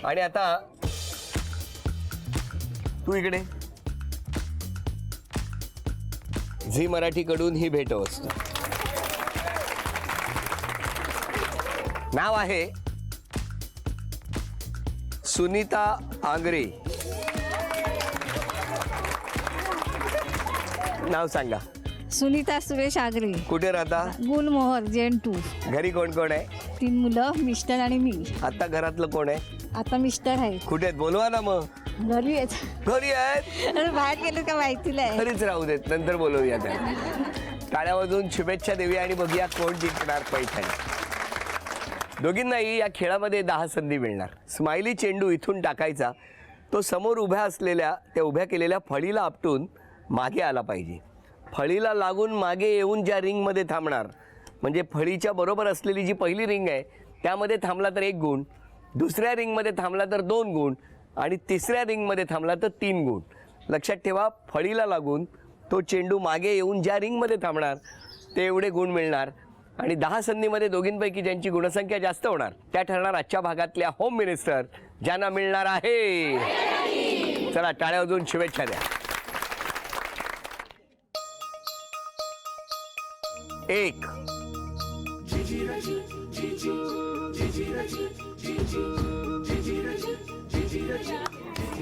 आणि आता तू इकडे झी मराठीकडून ही भेटवस्तू नाव आहे सुनीता आंग्रे. नाव सांगा. सुनीता सुरेश आगरे. कुठे राहता? गुलमोहर जेन 2. घरी कोण कोण आहे? 3 मुलं, मिस्टर आणि मी. आता घरातलं कोण आहे? आता मिस्टर आहेत. कुठे आहेत? बोलवा ना. मग घरी आहेत. घरी आहेत. अरे बाहेर गेलं का माहिती नाही. घरीच राहू देत, नंतर बोलवूया त्या. टाळ्या वाजवून शुभेच्छा देऊया आणि बघूया कोण जिंकणार पैठणी. दोघींनाही या खेळामध्ये 10 संधी मिळणार. स्माइली चेंडू इथून टाकायचा, तो समोर उभ्या केलेल्या फळीला आपटून मागे आला पाहिजे. फळीला लागून मागे येऊन ज्या रिंगमध्ये थांबणार, म्हणजे फळीच्या बरोबर असलेली जी पहिली रिंग आहे त्यामध्ये थांबला तर 1 गुण, दुसऱ्या रिंगमध्ये थांबला तर 2 गुण आणि तिसऱ्या रिंगमध्ये थांबला तर 3 गुण. लक्षात ठेवा, फळीला लागून तो चेंडू मागे येऊन ज्या रिंगमध्ये थांबणार ते एवढे गुण मिळणार. आणि 10 संधीमध्ये दोघींपैकी ज्यांची गुणसंख्या जास्त होणार त्या ठरणार आजच्या भागातल्या होम मिनिस्टर, ज्यांना मिळणार आहे. चला टाळ्या वाजवून शुभेच्छा द्या. 1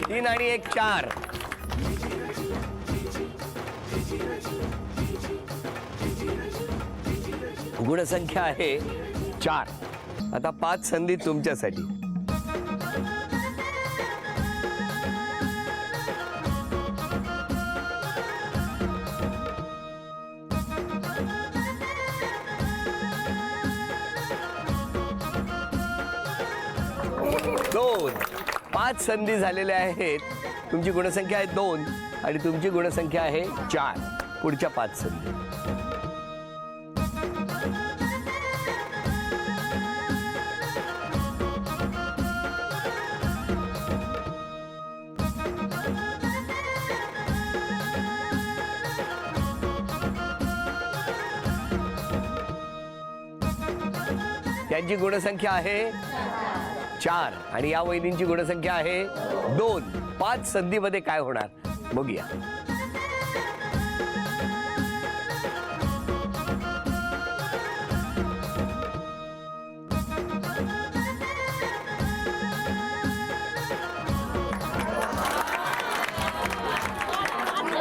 3 आणि 1 4. गुणसंख्या आहे 4. आता 5 संधी तुमच्यासाठी. दोन. 5 संधी झालेल्या आहेत. तुमची गुणसंख्या आहे 2 आणि तुमची गुणसंख्या आहे 4. पुढच्या 5 संधी. त्यांची गुणसंख्या आहे 4 आणि या वहिनींची गुणसंख्या आहे 2. 5 संधीमध्ये काय होणार बघूया.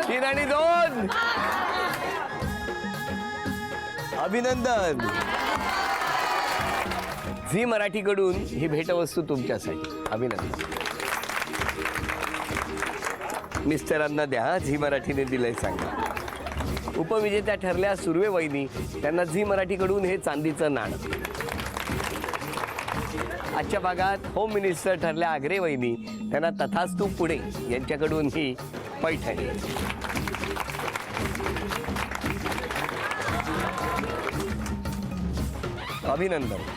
तीन आणि 2. अभिनंदन. झी मराठीकडून ही भेटवस्तू तुमच्यासाठी. अभिनंदन. मिस्टरांना द्या, झी मराठीने दिलंय सांगा. उपविजेत्या ठरल्या सुर्वे वहिनी, त्यांना झी मराठीकडून हे चांदीचं नाणं. आजच्या भागात होम मिनिस्टर ठरल्या आग्रे वहिनी, त्यांना तथास्तू पुणे यांच्याकडून ही पैठणी. अभिनंदन.